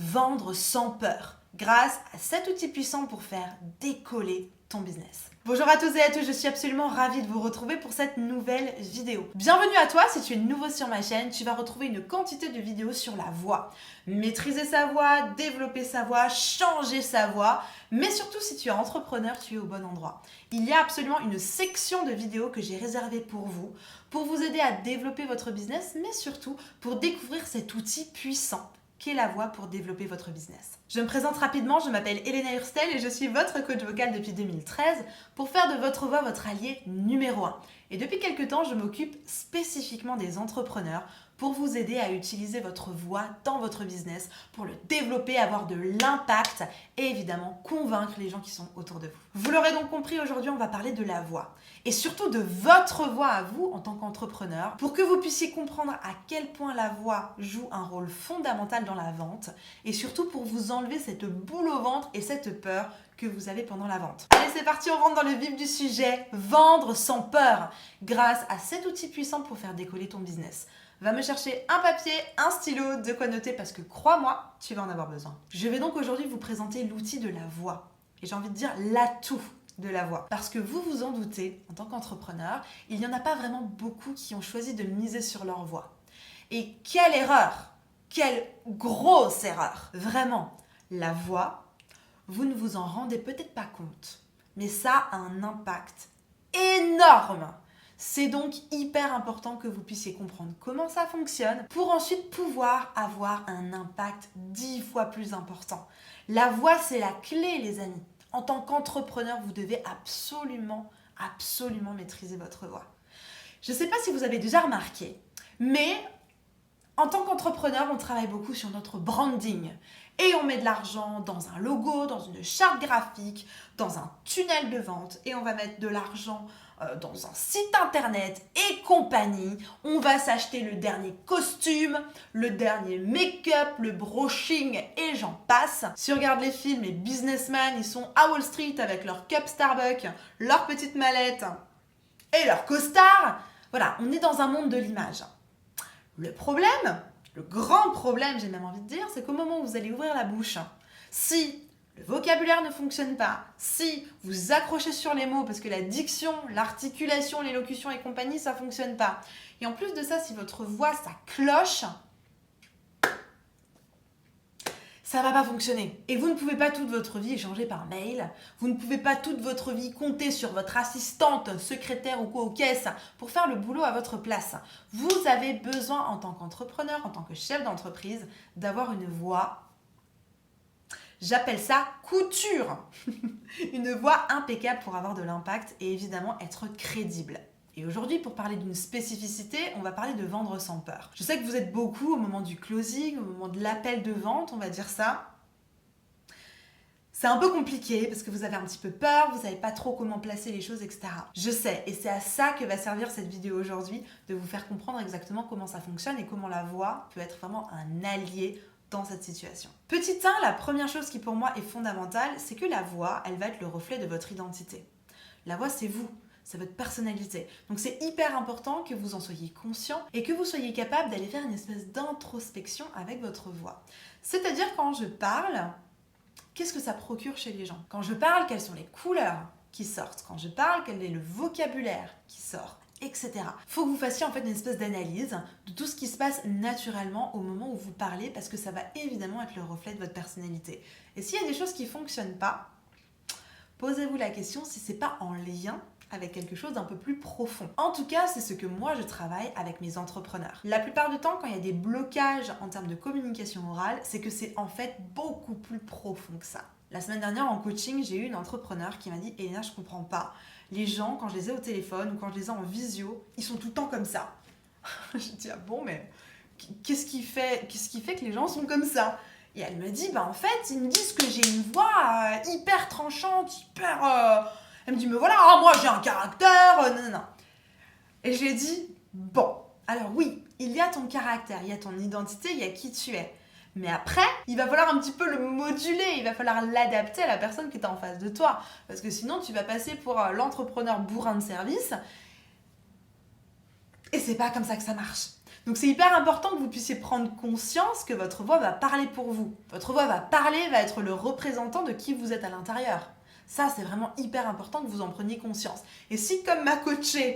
Vendre sans peur, grâce à 7 outils puissants pour faire décoller ton business. Bonjour à tous et à toutes, je suis absolument ravie de vous retrouver pour cette nouvelle vidéo. Bienvenue à toi, si tu es nouveau sur ma chaîne, tu vas retrouver une quantité de vidéos sur la voix. Maîtriser sa voix, développer sa voix, changer sa voix, mais surtout si tu es entrepreneur, tu es au bon endroit. Il y a absolument une section de vidéos que j'ai réservée pour vous aider à développer votre business, mais surtout pour découvrir cet outil puissant qu'est la voix pour développer votre business. Je me présente rapidement, je m'appelle Elena Hurstel et je suis votre coach vocal depuis 2013 pour faire de votre voix votre allié numéro 1. Et depuis quelques temps, je m'occupe spécifiquement des entrepreneurs pour vous aider à utiliser votre voix dans votre business, pour le développer, avoir de l'impact et évidemment convaincre les gens qui sont autour de vous. Vous l'aurez donc compris, aujourd'hui on va parler de la voix et surtout de votre voix à vous en tant qu'entrepreneur pour que vous puissiez comprendre à quel point la voix joue un rôle fondamental dans la vente et surtout pour vous enlever cette boule au ventre et cette peur que vous avez pendant la vente. Allez, c'est parti, on rentre dans le vif du sujet. Vendre sans peur grâce à 7 outils puissants pour faire décoller ton business. Va me chercher un papier, un stylo, de quoi noter parce que crois-moi, tu vas en avoir besoin. Je vais donc aujourd'hui vous présenter l'outil de la voix. Et j'ai envie de dire l'atout de la voix. Parce que vous vous en doutez, en tant qu'entrepreneur, il n'y en a pas vraiment beaucoup qui ont choisi de miser sur leur voix. Et quelle erreur! Quelle grosse erreur! Vraiment, la voix, vous ne vous en rendez peut-être pas compte, mais ça a un impact énorme. C'est donc hyper important que vous puissiez comprendre comment ça fonctionne pour ensuite pouvoir avoir un impact 10 fois plus important. La voix, c'est la clé, les amis. En tant qu'entrepreneur, vous devez absolument maîtriser votre voix. Je ne sais pas si vous avez déjà remarqué, mais en tant qu'entrepreneur, on travaille beaucoup sur notre branding. Et on met de l'argent dans un logo, dans une charte graphique, dans un tunnel de vente. Et on va mettre de l'argent dans un site internet et compagnie. On va s'acheter le dernier costume, le dernier make-up, le brushing et j'en passe. Si on regarde les films, les businessmen, ils sont à Wall Street avec leur cup Starbucks, leur petite mallette et leur costard. Voilà, on est dans un monde de l'image. Le problème, le grand problème, j'ai même envie de dire, c'est qu'au moment où vous allez ouvrir la bouche, si le vocabulaire ne fonctionne pas, si vous accrochez sur les mots parce que la diction, l'articulation, l'élocution et compagnie, ça ne fonctionne pas. Et en plus de ça, si votre voix, ça cloche, ça va pas fonctionner. Et vous ne pouvez pas toute votre vie échanger par mail. Vous ne pouvez pas toute votre vie compter sur votre assistante, secrétaire ou quoi aux caisses pour faire le boulot à votre place. Vous avez besoin en tant qu'entrepreneur, en tant que chef d'entreprise, d'avoir une voix, j'appelle ça couture. Une voix impeccable pour avoir de l'impact et évidemment être crédible. Et aujourd'hui, pour parler d'une spécificité, on va parler de vendre sans peur. Je sais que vous êtes beaucoup au moment du closing, au moment de l'appel de vente, on va dire ça. C'est un peu compliqué parce que vous avez un petit peu peur, vous savez pas trop comment placer les choses, etc. Je sais, et c'est à ça que va servir cette vidéo aujourd'hui, de vous faire comprendre exactement comment ça fonctionne et comment la voix peut être vraiment un allié dans cette situation. Petit 1, la première chose qui pour moi est fondamentale, c'est que la voix, elle va être le reflet de votre identité. La voix, c'est vous. C'est votre personnalité. Donc c'est hyper important que vous en soyez conscient et que vous soyez capable d'aller faire une espèce d'introspection avec votre voix. C'est-à-dire quand je parle, qu'est-ce que ça procure chez les gens? Quand je parle, quelles sont les couleurs qui sortent? Quand je parle, quel est le vocabulaire qui sort? Etc. Il faut que vous fassiez en fait une espèce d'analyse de tout ce qui se passe naturellement au moment où vous parlez parce que ça va évidemment être le reflet de votre personnalité. Et s'il y a des choses qui ne fonctionnent pas, posez-vous la question si c'est pas en lien avec quelque chose d'un peu plus profond. En tout cas, c'est ce que moi je travaille avec mes entrepreneurs. La plupart du temps, quand il y a des blocages en termes de communication orale, c'est que c'est en fait beaucoup plus profond que ça. La semaine dernière en coaching, j'ai eu une entrepreneur qui m'a dit « Elena, je comprends pas. Les gens, quand je les ai au téléphone ou quand je les ai en visio, ils sont tout le temps comme ça. » Je dis « Ah bon, mais qu'est-ce qui fait que les gens sont comme ça ?» Et elle me dit, en fait, ils me disent que j'ai une voix hyper tranchante, Elle me dit, mais voilà, moi j'ai un caractère, non. Et je lui ai dit, bon, alors oui, il y a ton caractère, il y a ton identité, il y a qui tu es. Mais après, il va falloir un petit peu le moduler, il va falloir l'adapter à la personne qui est en face de toi. Parce que sinon, tu vas passer pour l'entrepreneur bourrin de service. Et c'est pas comme ça que ça marche. Donc c'est hyper important que vous puissiez prendre conscience que votre voix va parler pour vous. Votre voix va parler, va être le représentant de qui vous êtes à l'intérieur. Ça, c'est vraiment hyper important que vous en preniez conscience. Et si, comme ma coachée,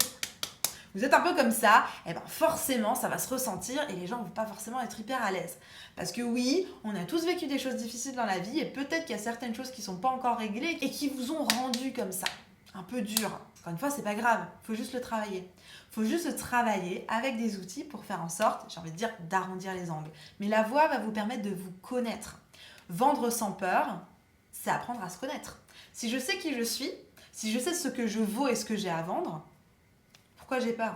vous êtes un peu comme ça, eh ben forcément, ça va se ressentir et les gens ne vont pas forcément être hyper à l'aise. Parce que oui, on a tous vécu des choses difficiles dans la vie et peut-être qu'il y a certaines choses qui ne sont pas encore réglées et qui vous ont rendu comme ça, un peu dur. Encore une fois, c'est pas grave, il faut juste le travailler. Il faut juste travailler avec des outils pour faire en sorte, j'ai envie de dire, d'arrondir les angles. Mais la voix va vous permettre de vous connaître. Vendre sans peur, c'est apprendre à se connaître. Si je sais qui je suis, si je sais ce que je vaux et ce que j'ai à vendre, pourquoi j'ai peur ?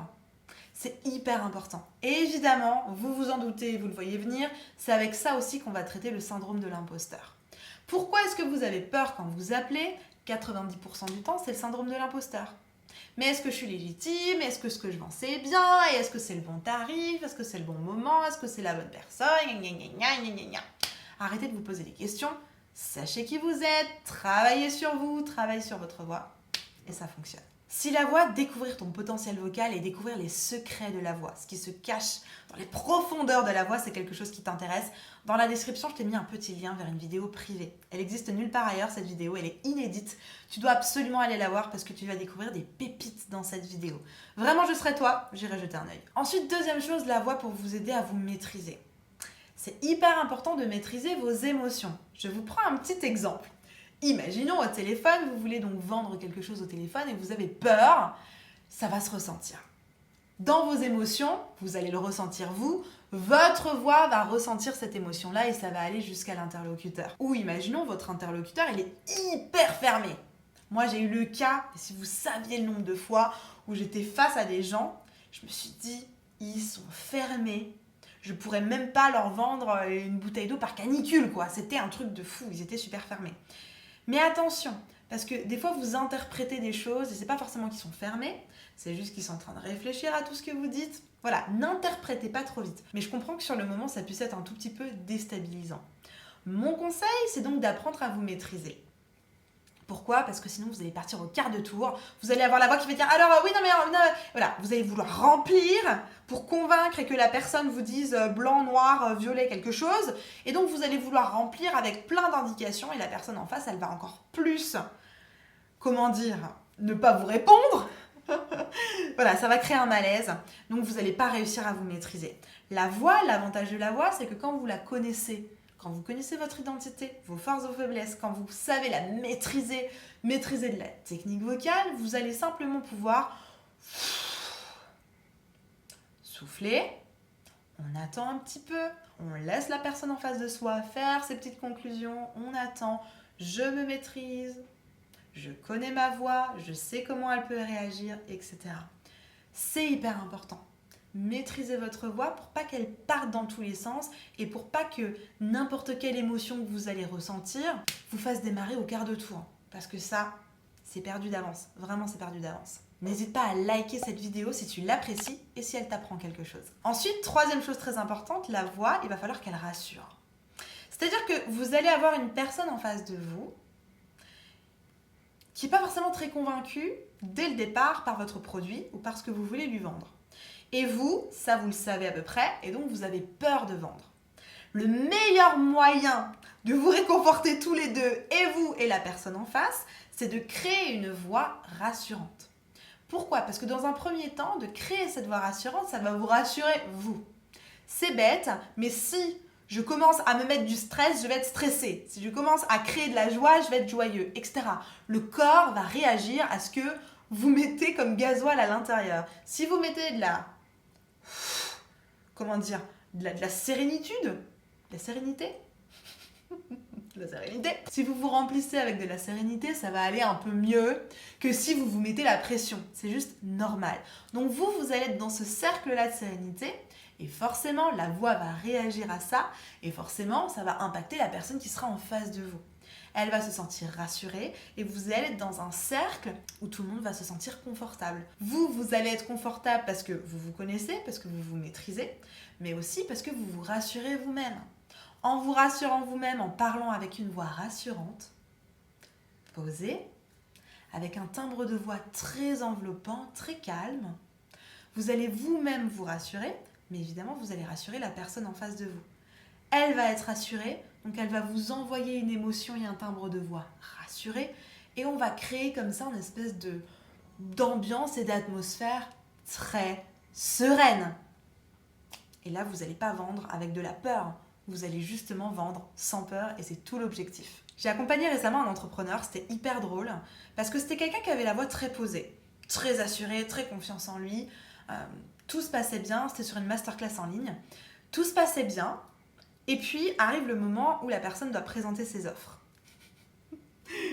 C'est hyper important. Et évidemment, vous vous en doutez, vous le voyez venir, c'est avec ça aussi qu'on va traiter le syndrome de l'imposteur. Pourquoi est-ce que vous avez peur quand vous appelez ? 90% du temps, c'est le syndrome de l'imposteur. Mais est-ce que je suis légitime ? Est-ce que ce que je vends c'est bien ? Et est-ce que c'est le bon tarif ? Est-ce que c'est le bon moment ? Est-ce que c'est la bonne personne ? Arrêtez de vous poser des questions. Sachez qui vous êtes, travaillez sur vous, travaillez sur votre voix et ça fonctionne. Si la voix, découvrir ton potentiel vocal et découvrir les secrets de la voix, ce qui se cache dans les profondeurs de la voix, c'est quelque chose qui t'intéresse. Dans la description, je t'ai mis un petit lien vers une vidéo privée. Elle existe nulle part ailleurs, cette vidéo, elle est inédite. Tu dois absolument aller la voir parce que tu vas découvrir des pépites dans cette vidéo. Vraiment, je serai toi, j'irai jeter un œil. Ensuite, deuxième chose, la voix pour vous aider à vous maîtriser. C'est hyper important de maîtriser vos émotions. Je vous prends un petit exemple. Imaginons au téléphone, vous voulez donc vendre quelque chose au téléphone et vous avez peur, ça va se ressentir. Dans vos émotions, vous allez le ressentir vous, votre voix va ressentir cette émotion-là et ça va aller jusqu'à l'interlocuteur. Ou imaginons votre interlocuteur, il est hyper fermé. Moi j'ai eu le cas, et si vous saviez le nombre de fois où j'étais face à des gens, je me suis dit, ils sont fermés. Je pourrais même pas leur vendre une bouteille d'eau par canicule, quoi. C'était un truc de fou, ils étaient super fermés. Mais attention, parce que des fois vous interprétez des choses et c'est pas forcément qu'ils sont fermés, c'est juste qu'ils sont en train de réfléchir à tout ce que vous dites. Voilà, n'interprétez pas trop vite. Mais je comprends que sur le moment, ça puisse être un tout petit peu déstabilisant. Mon conseil, c'est donc d'apprendre à vous maîtriser. Pourquoi ? Parce que sinon vous allez partir au quart de tour, vous allez avoir la voix qui va dire alors oui non mais non, voilà, vous allez vouloir remplir pour convaincre et que la personne vous dise blanc, noir, violet quelque chose et donc vous allez vouloir remplir avec plein d'indications et la personne en face elle va encore plus, comment dire, ne pas vous répondre. Voilà, ça va créer un malaise, donc vous n'allez pas réussir à vous maîtriser. La voix, l'avantage de la voix, c'est que quand vous la connaissez, quand vous connaissez votre identité, vos forces, vos faiblesses, quand vous savez la maîtriser de la technique vocale, vous allez simplement pouvoir souffler, on attend un petit peu, on laisse la personne en face de soi faire ses petites conclusions, on attend, je me maîtrise, je connais ma voix, je sais comment elle peut réagir, etc. C'est hyper important. Maîtrisez votre voix pour pas qu'elle parte dans tous les sens et pour pas que n'importe quelle émotion que vous allez ressentir vous fasse démarrer au quart de tour. Parce que ça, c'est perdu d'avance. Vraiment, c'est perdu d'avance. N'hésite pas à liker cette vidéo si tu l'apprécies et si elle t'apprend quelque chose. Ensuite, troisième chose très importante, la voix, il va falloir qu'elle rassure. C'est-à-dire que vous allez avoir une personne en face de vous qui n'est pas forcément très convaincue dès le départ par votre produit ou par ce que vous voulez lui vendre. Et vous, ça vous le savez à peu près, et donc vous avez peur de vendre. Le meilleur moyen de vous réconforter tous les deux, et vous et la personne en face, c'est de créer une voix rassurante. Pourquoi ? Parce que dans un premier temps, de créer cette voix rassurante, ça va vous rassurer vous. C'est bête, mais si je commence à me mettre du stress, je vais être stressée. Si je commence à créer de la joie, je vais être joyeux, etc. Le corps va réagir à ce que vous mettez comme gasoil à l'intérieur. Si vous mettez de la sérénitude, de la sérénité, la sérénité. Si vous vous remplissez avec de la sérénité, ça va aller un peu mieux que si vous vous mettez la pression. C'est juste normal. Donc vous allez être dans ce cercle-là de sérénité et forcément, la voix va réagir à ça et forcément, ça va impacter la personne qui sera en face de vous. Elle va se sentir rassurée et vous allez être dans un cercle où tout le monde va se sentir confortable. Vous allez être confortable parce que vous vous connaissez, parce que vous vous maîtrisez, mais aussi parce que vous vous rassurez vous-même. En vous rassurant vous-même, en parlant avec une voix rassurante, posée, avec un timbre de voix très enveloppant, très calme, vous allez vous-même vous rassurer, mais évidemment, vous allez rassurer la personne en face de vous. Elle va être rassurée, donc elle va vous envoyer une émotion et un timbre de voix rassuré, et on va créer comme ça une espèce d'ambiance et d'atmosphère très sereine. Et là, vous n'allez pas vendre avec de la peur, vous allez justement vendre sans peur, et c'est tout l'objectif. J'ai accompagné récemment un entrepreneur, c'était hyper drôle, parce que c'était quelqu'un qui avait la voix très posée, très assurée, très confiance en lui. Tout se passait bien, c'était sur une masterclass en ligne. Tout se passait bien, et puis arrive le moment où la personne doit présenter ses offres.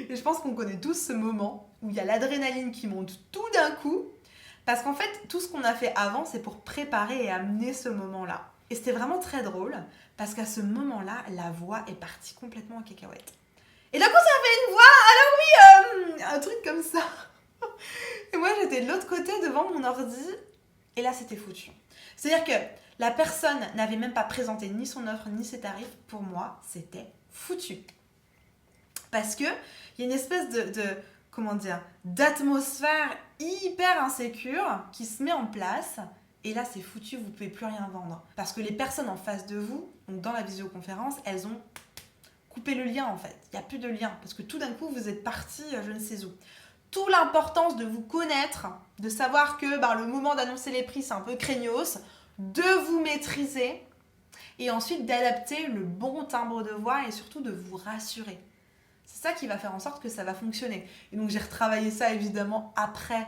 Et je pense qu'on connaît tous ce moment où il y a l'adrénaline qui monte tout d'un coup, parce qu'en fait, tout ce qu'on a fait avant, c'est pour préparer et amener ce moment-là. Et c'était vraiment très drôle, parce qu'à ce moment-là, la voix est partie complètement en cacahuète. Et d'un coup, ça fait une voix, alors oui, un truc comme ça. Et moi, j'étais de l'autre côté devant mon ordi, et là, c'était foutu. C'est-à-dire que la personne n'avait même pas présenté ni son offre, ni ses tarifs. Pour moi, c'était foutu. Parce qu'il y a une espèce d'atmosphère hyper insécure qui se met en place. Et là, c'est foutu, vous ne pouvez plus rien vendre. Parce que les personnes en face de vous, donc dans la visioconférence, elles ont coupé le lien en fait. Il n'y a plus de lien. Parce que tout d'un coup, vous êtes parti je ne sais où. Toute l'importance de vous connaître, de savoir que le moment d'annoncer les prix, c'est un peu craignos, de vous maîtriser et ensuite d'adapter le bon timbre de voix et surtout de vous rassurer. C'est ça qui va faire en sorte que ça va fonctionner. Et donc j'ai retravaillé ça évidemment après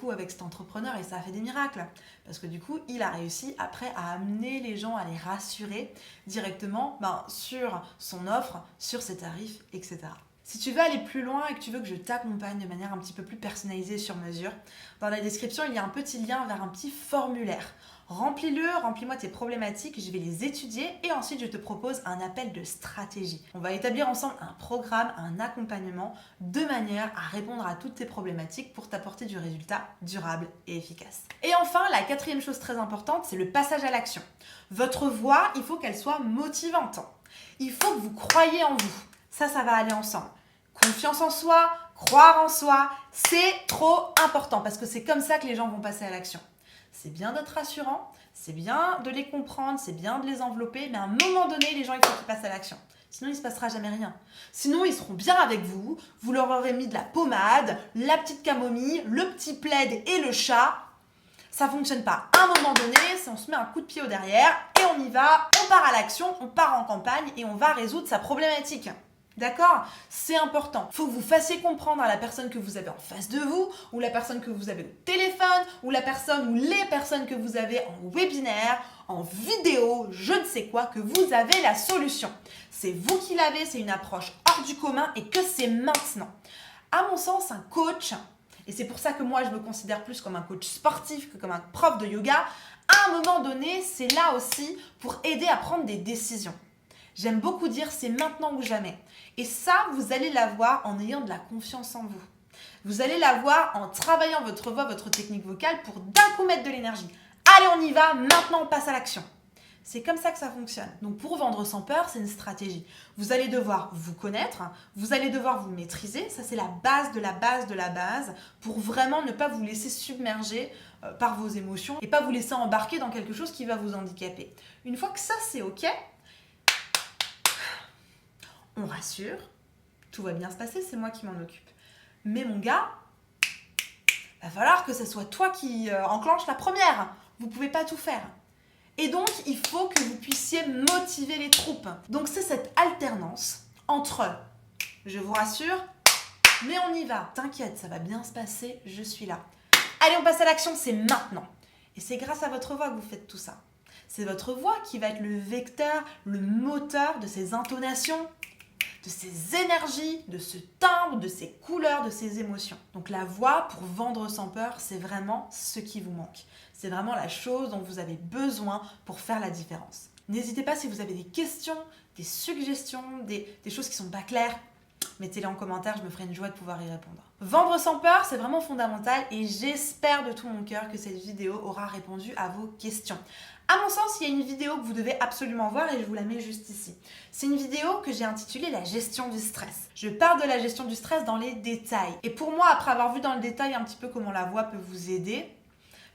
coup avec cet entrepreneur et ça a fait des miracles. Parce que du coup, il a réussi après à amener les gens, à les rassurer directement sur son offre, sur ses tarifs, etc. Si tu veux aller plus loin et que tu veux que je t'accompagne de manière un petit peu plus personnalisée sur mesure, dans la description, il y a un petit lien vers un petit formulaire. Remplis-moi tes problématiques, je vais les étudier et ensuite je te propose un appel de stratégie. On va établir ensemble un programme, un accompagnement de manière à répondre à toutes tes problématiques pour t'apporter du résultat durable et efficace. Et enfin, la quatrième chose très importante, c'est le passage à l'action. Votre voix, il faut qu'elle soit motivante. Il faut que vous croyiez en vous. Ça va aller ensemble. Confiance en soi, croire en soi, c'est trop important parce que c'est comme ça que les gens vont passer à l'action. C'est bien d'être rassurant, c'est bien de les comprendre, c'est bien de les envelopper, mais à un moment donné, les gens, il faut qu'ils passent à l'action. Sinon, il ne se passera jamais rien. Sinon, ils seront bien avec vous, vous leur aurez mis de la pommade, la petite camomille, le petit plaid et le chat. Ça ne fonctionne pas. À un moment donné, on se met un coup de pied au derrière et on y va, on part à l'action, on part en campagne et on va résoudre sa problématique. D'accord ? C'est important. Il faut que vous fassiez comprendre à la personne que vous avez en face de vous, ou la personne que vous avez au téléphone, ou la personne ou les personnes que vous avez en webinaire, en vidéo, je ne sais quoi, que vous avez la solution. C'est vous qui l'avez, c'est une approche hors du commun et que c'est maintenant. À mon sens, un coach, et c'est pour ça que moi je me considère plus comme un coach sportif que comme un prof de yoga, à un moment donné, c'est là aussi pour aider à prendre des décisions. J'aime beaucoup dire c'est maintenant ou jamais. Et ça, vous allez l'avoir en ayant de la confiance en vous. Vous allez l'avoir en travaillant votre voix, votre technique vocale pour d'un coup mettre de l'énergie. Allez, on y va, maintenant on passe à l'action. C'est comme ça que ça fonctionne. Donc pour vendre sans peur, c'est une stratégie. Vous allez devoir vous connaître, vous allez devoir vous maîtriser. Ça, c'est la base de la base de la base pour vraiment ne pas vous laisser submerger par vos émotions et pas vous laisser embarquer dans quelque chose qui va vous handicaper. Une fois que ça, c'est OK, on rassure, tout va bien se passer, c'est moi qui m'en occupe. Mais mon gars, va falloir que ce soit toi qui enclenche la première. Vous ne pouvez pas tout faire. Et donc, il faut que vous puissiez motiver les troupes. Donc, c'est cette alternance entre « je vous rassure, mais on y va, t'inquiète, ça va bien se passer, je suis là. Allez, on passe à l'action, c'est maintenant. » Et c'est grâce à votre voix que vous faites tout ça. C'est votre voix qui va être le vecteur, le moteur de ces intonations, de ces énergies, de ce timbre, de ces couleurs, de ces émotions. Donc la voix, pour vendre sans peur, c'est vraiment ce qui vous manque. C'est vraiment la chose dont vous avez besoin pour faire la différence. N'hésitez pas si vous avez des questions, des suggestions, des choses qui ne sont pas claires, mettez-les en commentaire, je me ferai une joie de pouvoir y répondre. Vendre sans peur, c'est vraiment fondamental et j'espère de tout mon cœur que cette vidéo aura répondu à vos questions. À mon sens, il y a une vidéo que vous devez absolument voir et je vous la mets juste ici. C'est une vidéo que j'ai intitulée « La gestion du stress ». Je parle de la gestion du stress dans les détails. Et pour moi, après avoir vu dans le détail un petit peu comment la voix peut vous aider,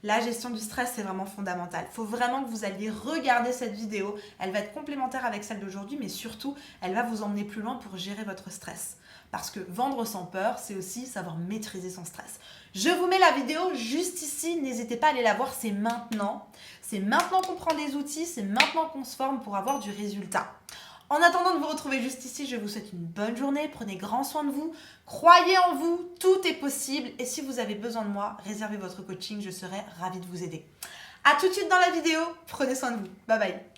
La gestion du stress, c'est vraiment fondamental. Il faut vraiment que vous alliez regarder cette vidéo. Elle va être complémentaire avec celle d'aujourd'hui, mais surtout, elle va vous emmener plus loin pour gérer votre stress. Parce que vendre sans peur, c'est aussi savoir maîtriser son stress. Je vous mets la vidéo juste ici, n'hésitez pas à aller la voir, c'est maintenant. C'est maintenant qu'on prend des outils, c'est maintenant qu'on se forme pour avoir du résultat. En attendant de vous retrouver juste ici, je vous souhaite une bonne journée, prenez grand soin de vous, croyez en vous, tout est possible et si vous avez besoin de moi, réservez votre coaching, je serai ravie de vous aider. A tout de suite dans la vidéo, prenez soin de vous, bye bye.